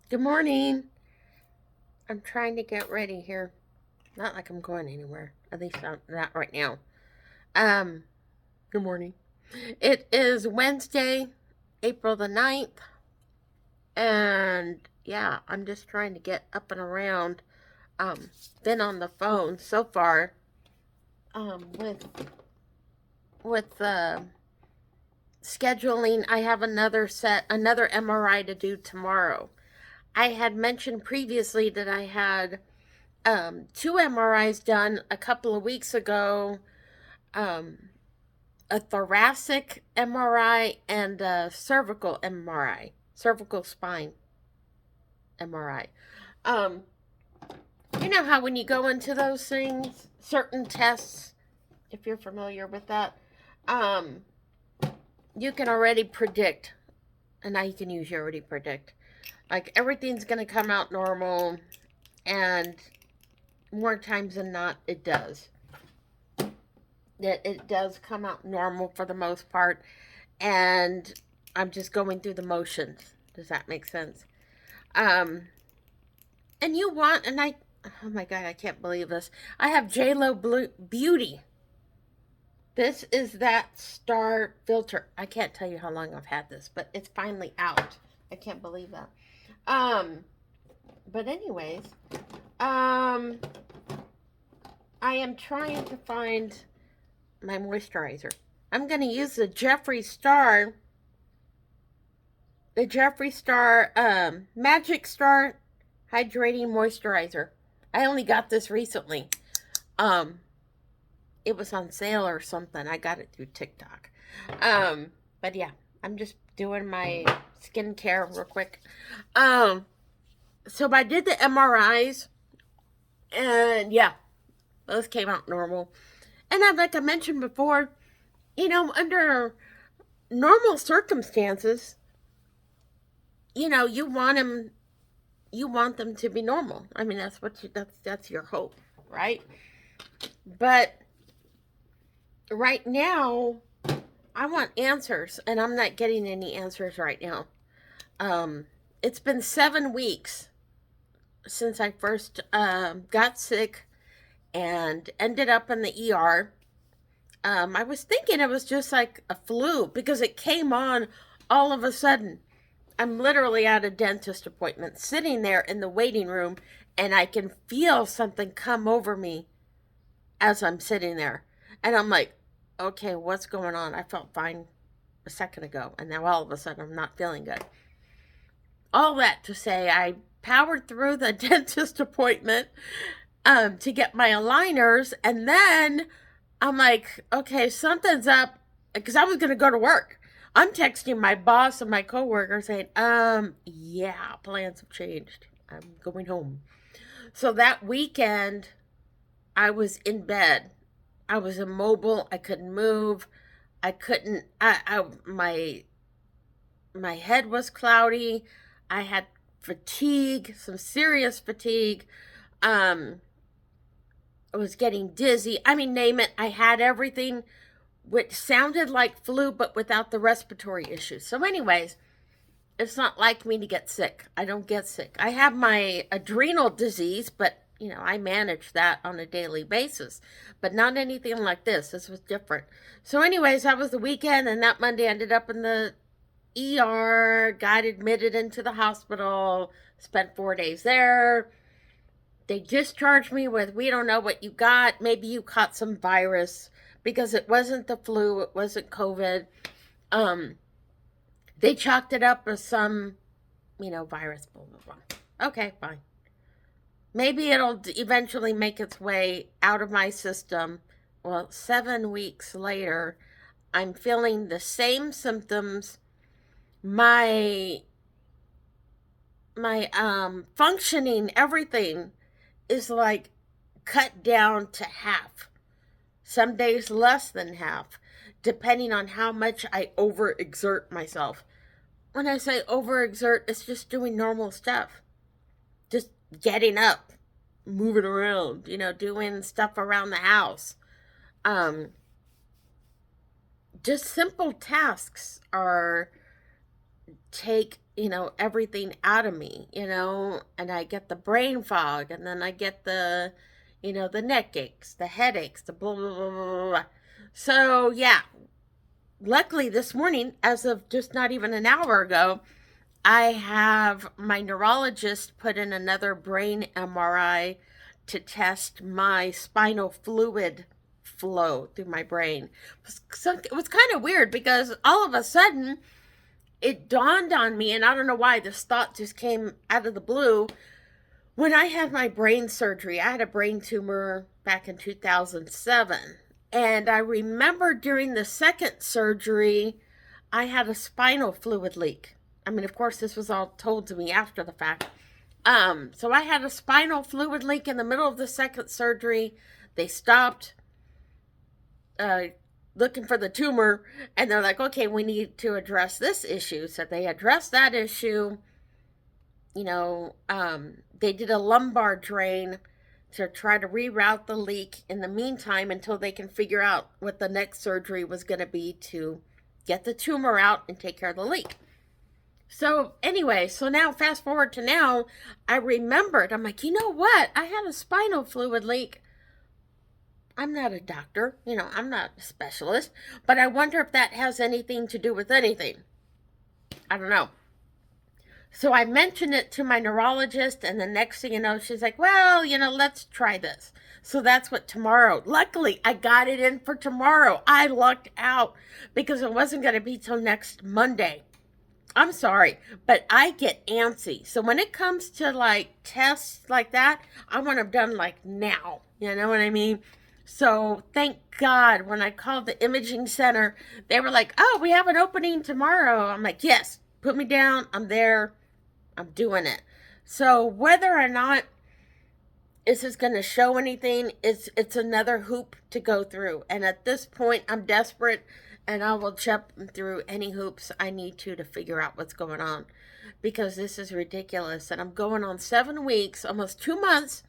Good morning. I'm trying to get ready here. Not like I'm going anywhere. At least not right now. Um, Good morning. It is Wednesday, April the 9th, and yeah, I'm just trying to get up and around. Been on the phone so far with scheduling. I have another MRI to do tomorrow. I had mentioned previously that I had two MRIs done a couple of weeks ago, um, a thoracic MRI and a cervical MRI, cervical spine MRI. Um, you know how when you go into those things, certain tests, if you're familiar with that, um, you can already predict, and now you can use you already predict. Like everything's going to come out normal, and more times than not, it does. It does come out normal for the most part, and I'm just going through the motions. Does that make sense? Um, and you want, and I, oh my god, I can't believe this. I have JLo Beauty. This is that star filter. I can't tell you how long I've had this, but it's finally out. I can't believe that. Um, but anyways, um, I am trying to find my moisturizer. I'm gonna use the Jeffree Star Magic Star Hydrating Moisturizer. I only got this recently. Um, it was on sale or something. I got it through TikTok. But yeah, I'm just doing my skincare real quick. Um, so I did the MRIs, and yeah, those came out normal. And like I mentioned before, under normal circumstances, you want them to be normal. I mean, that's your hope, right? But right now, I want answers, and I'm not getting any answers right now. It's been 7 weeks since I first got sick and ended up in the ER. I was thinking it was just like a flu because it came on all of a sudden. I'm literally at a dentist appointment, sitting there in the waiting room, and I can feel something come over me as I'm sitting there. And I'm like, okay, what's going on? I felt fine a second ago, and now all of a sudden I'm not feeling good. All that to say, I powered through the dentist appointment to get my aligners, and then I'm like, okay, something's up because I was going to go to work. I'm texting my boss and my coworker saying, yeah, plans have changed. I'm going home. So that weekend, I was in bed. I was immobile. I couldn't move. I couldn't. My head was cloudy. I had fatigue, some serious fatigue. Um, I was getting dizzy. I mean, name it. I had everything, which sounded like flu, but without the respiratory issues. So, anyways, it's not like me to get sick. I don't get sick. I have my adrenal disease, but I manage that on a daily basis, but not anything like this. This was different. So, anyways, that was the weekend, and that Monday I ended up in the ER, got admitted into the hospital, spent 4 days there. They discharged me with, we don't know what you got. Maybe you caught some virus because it wasn't the flu, it wasn't COVID. Um, they chalked it up as some, virus, blah, blah, blah. Okay, fine. Maybe it'll eventually make its way out of my system. Well, 7 weeks later, I'm feeling the same symptoms. My functioning, everything is like cut down to half. Some days less than half, depending on how much I overexert myself. When I say overexert, it's just doing normal stuff. Just getting up, moving around, doing stuff around the house. Um, just simple tasks are take everything out of me, and I get the brain fog, and then I get the neck aches, the headaches, the blah, blah, blah, blah, blah. So, yeah, luckily this morning, as of just not even an hour ago, I have my neurologist put in another brain MRI to test my spinal fluid flow through my brain. It was kind of weird because all of a sudden it dawned on me, and I don't know why this thought just came out of the blue. When I had my brain surgery, I had a brain tumor back in 2007. And I remember during the second surgery, I had a spinal fluid leak. I mean, of course, this was all told to me after the fact. So I had a spinal fluid leak in the middle of the second surgery. They stopped looking for the tumor, and they're like, okay, we need to address this issue. So they addressed that issue. They did a lumbar drain to try to reroute the leak in the meantime until they can figure out what the next surgery was going to be to get the tumor out and take care of the leak. So anyway, so now fast forward to now, I remembered, I'm like, you know what? I had a spinal fluid leak. I'm not a doctor, I'm not a specialist, but I wonder if that has anything to do with anything. I don't know. So I mentioned it to my neurologist, and the next thing you know, she's like, well, let's try this. So that's what tomorrow. Luckily, I got it in for tomorrow. I lucked out because it wasn't going to be till next Monday. I'm sorry, but I get antsy. So when it comes to like tests like that, I want them done like now. You know what I mean? So thank God when I called the imaging center, they were like, oh, we have an opening tomorrow. I'm like, yes, put me down. I'm there. I'm doing it. So whether or not this is going to show anything, it's another hoop to go through. And at this point, I'm desperate, and I will jump through any hoops I need to figure out what's going on, because this is ridiculous. And I'm going on 7 weeks, almost 2 months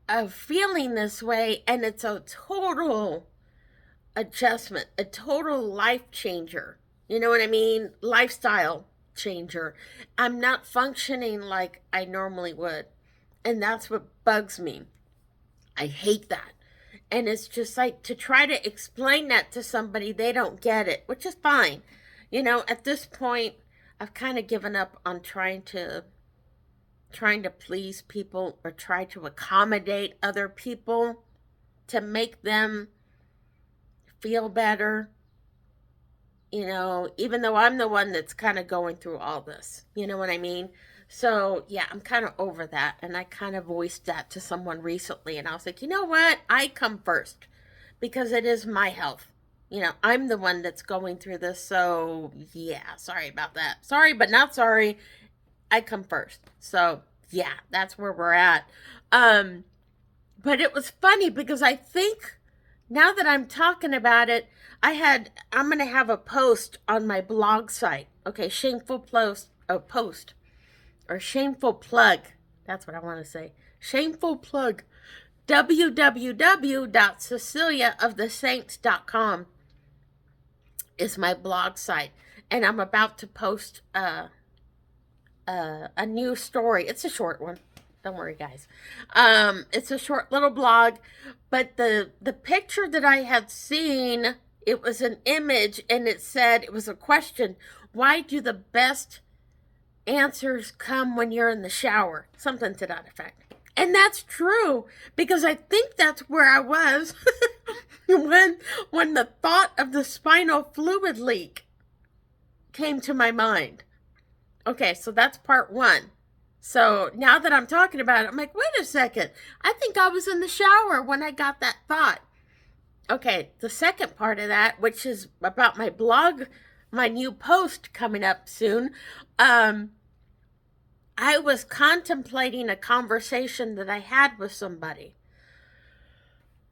of feeling this way, and it's a total adjustment, a total life changer. You know what I mean? Lifestyle changer. I'm not functioning like I normally would. And that's what bugs me. I hate that. And it's just like to try to explain that to somebody, they don't get it, which is fine. At this point, I've kind of given up on trying to please people or try to accommodate other people to make them feel better. Even though I'm the one that's kind of going through all this. You know what I mean? So, yeah, I'm kind of over that. And I kind of voiced that to someone recently. And I was like, you know what? I come first because it is my health. I'm the one that's going through this. So, yeah, sorry about that. Sorry, but not sorry. I come first. So, yeah, that's where we're at. But it was funny because I think now that I'm talking about it, I'm going to have a post on my blog site. Okay, shameful plug. That's what I want to say. Shameful plug. www.ceciliaofthesaints.com is my blog site. And I'm about to post a new story. It's a short one. Don't worry, guys. It's a short little blog, but the picture that I had seen, it was an image, and it was a question. Why do the best answers come when you're in the shower? Something to that effect. And that's true, because I think that's where I was when the thought of the spinal fluid leak came to my mind. Okay, so that's part 1. So now that I'm talking about it, I'm like, wait a second. I think I was in the shower when I got that thought. Okay, the second part of that, which is about my blog, my new post coming up soon. I was contemplating a conversation that I had with somebody.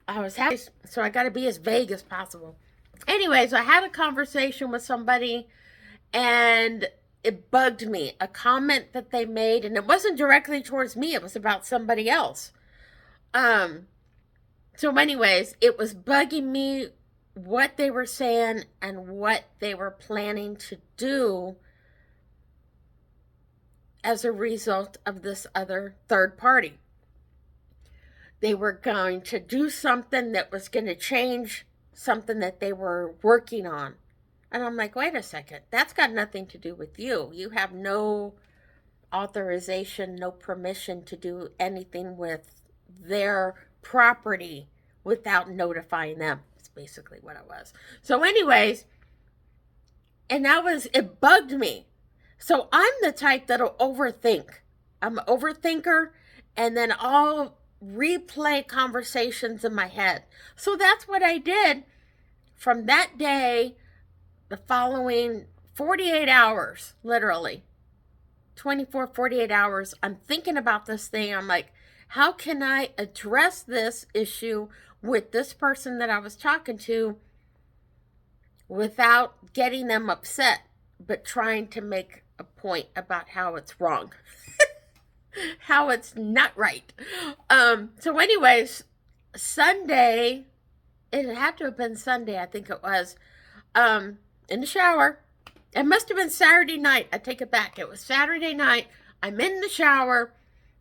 So I got to be as vague as possible. Anyways, I had a conversation with somebody, and it bugged me. A comment that they made, and it wasn't directly towards me. It was about somebody else. So anyways, it was bugging me what they were saying and what they were planning to do as a result of this other third party. They were going to do something that was going to change something that they were working on. And I'm like, wait a second, that's got nothing to do with you. You have no authorization, no permission to do anything with their property without notifying them. It's basically what it was. So, anyways, and it bugged me. So, I'm the type that'll overthink. I'm an overthinker, and then I'll replay conversations in my head. So, that's what I did from that day, the following 48 hours, literally 24, 48 hours. I'm thinking about this thing. I'm like, how can I address this issue with this person that I was talking to without getting them upset, but trying to make a point about how it's wrong, how it's not right. So, anyways, Sunday, it had to have been Sunday, I think it was, in the shower. It must have been Saturday night. I take it back. It was Saturday night. I'm in the shower,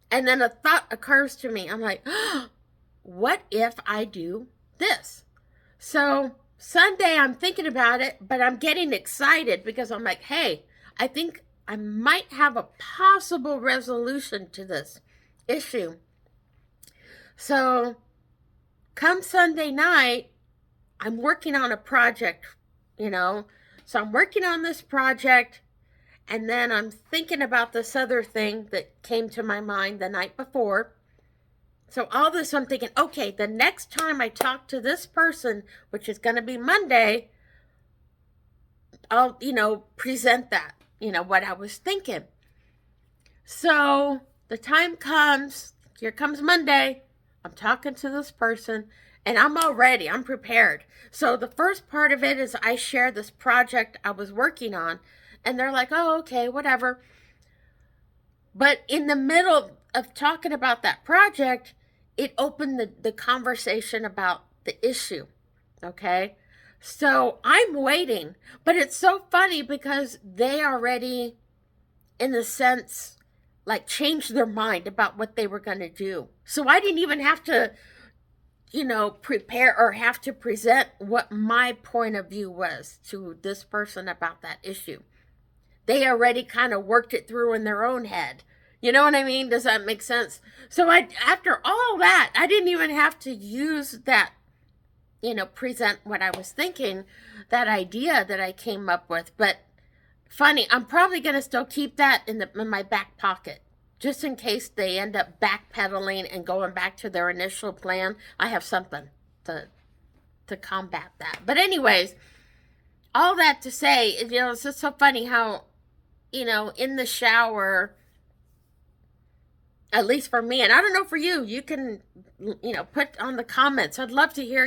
and then a thought occurs to me. I'm like, what if I do this? So Sunday, I'm thinking about it, but I'm getting excited because I'm like, hey, I think I might have a possible resolution to this issue. So come Sunday night, I'm working on a project, So I'm working on this project, and then I'm thinking about this other thing that came to my mind the night before. So all this, I'm thinking, okay, the next time I talk to this person, which is going to be Monday, I'll, present that, what I was thinking. So the time comes, here comes Monday, I'm talking to this person, and I'm prepared. So the first part of it is I share this project I was working on, and they're like, oh, okay, whatever. But in the middle of talking about that project, it opened the conversation about the issue, okay? So I'm waiting, but it's so funny because they already, in a sense, like changed their mind about what they were going to do. So I didn't even have to prepare or have to present what my point of view was to this person about that issue. They already kind of worked it through in their own head. You know what I mean? Does that make sense? So after all that, I didn't even have to use that, present what I was thinking, that idea that I came up with. But funny, I'm probably going to still keep that in my back pocket. Just in case they end up backpedaling and going back to their initial plan, I have something to combat that. But anyways, all that to say, it's just so funny how, in the shower, at least for me, and I don't know for you, you can, put on the comments. I'd love to hear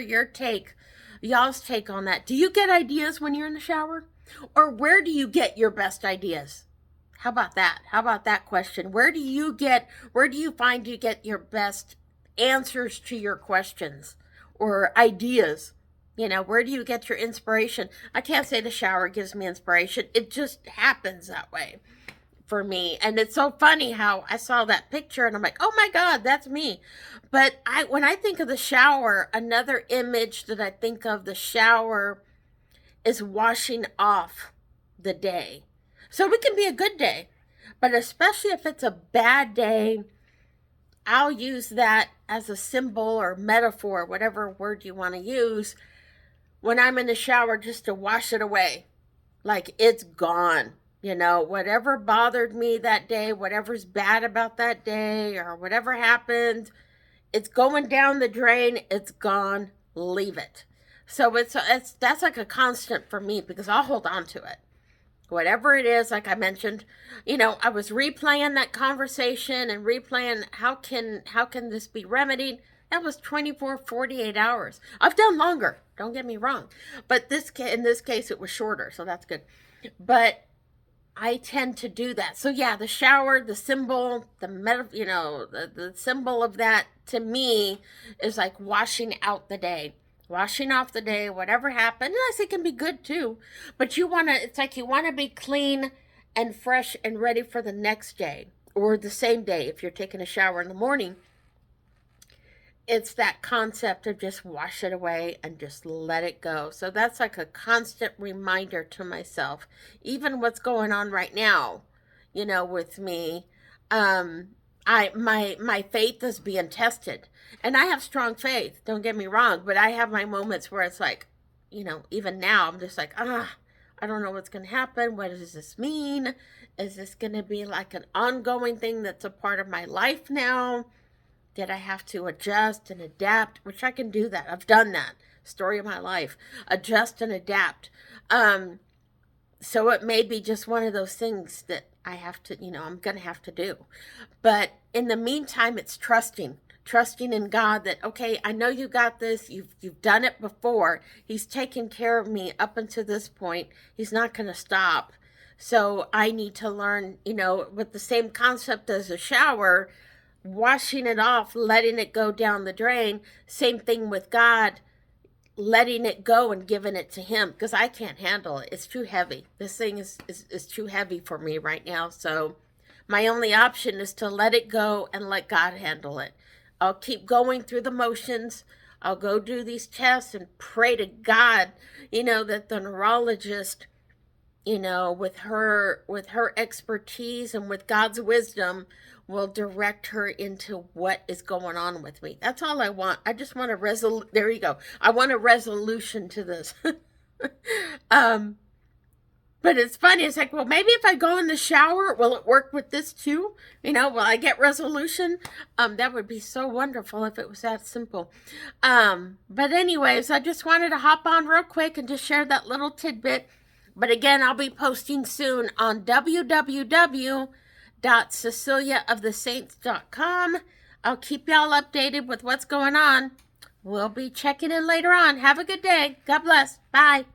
y'all's take on that. Do you get ideas when you're in the shower? Or where do you get your best ideas? How about that? How about that question? Where do you find you get your best answers to your questions or ideas? Where do you get your inspiration? I can't say the shower gives me inspiration. It just happens that way for me. And it's so funny how I saw that picture and I'm like, oh my God, that's me. But when I think of the shower, another image that I think of the shower is washing off the day. So it can be a good day, but especially if it's a bad day, I'll use that as a symbol or metaphor, whatever word you want to use, when I'm in the shower just to wash it away. Like it's gone. Whatever bothered me that day, whatever's bad about that day or whatever happened, it's going down the drain. It's gone. Leave it. So that's like a constant for me because I'll hold on to it. Whatever it is, like I mentioned, I was replaying that conversation and replaying how can this be remedied. That was 24, 48 hours. I've done longer, don't get me wrong. But in this case, it was shorter, so that's good. But I tend to do that. So yeah, the shower, the symbol, the symbol of that to me is like washing out the day. Washing off the day, whatever happened. Yes, it can be good too. But it's like you want to be clean and fresh and ready for the next day or the same day if you're taking a shower in the morning. It's that concept of just wash it away and just let it go. So that's like a constant reminder to myself, even what's going on right now, with me. Um, my faith is being tested, and I have strong faith. Don't get me wrong, but I have my moments where it's like, even now I'm just like, I don't know what's going to happen. What does this mean? Is this going to be like an ongoing thing that's a part of my life now? Did I have to adjust and adapt? Which I can do that. I've done that. Story of my life. Adjust and adapt. So it may be just one of those things that I have to, I'm going to have to do. But in the meantime, it's trusting in God that, okay, I know you got this. You've done it before. He's taken care of me up until this point. He's not going to stop. So I need to learn, with the same concept as a shower, washing it off, letting it go down the drain. Same thing with God, letting it go and giving it to Him, because I can't handle it. It's too heavy. This thing is too heavy for me right now. So my only option is to let it go and let God handle it. I'll keep going through the motions. I'll go do these tests and pray to God, that the neurologist, with her expertise and with God's wisdom, will direct her into what is going on with me. That's all I want. I just want a there you go. I want a resolution to this. But it's funny. It's like, well, maybe if I go in the shower, will it work with this too? Will I get resolution? That would be so wonderful if it was that simple. But anyways, I just wanted to hop on real quick and just share that little tidbit. But again, I'll be posting soon on www.ceciliaofthesaints.com. I'll keep y'all updated with what's going on. We'll be checking in later on. Have a good day. God bless. Bye.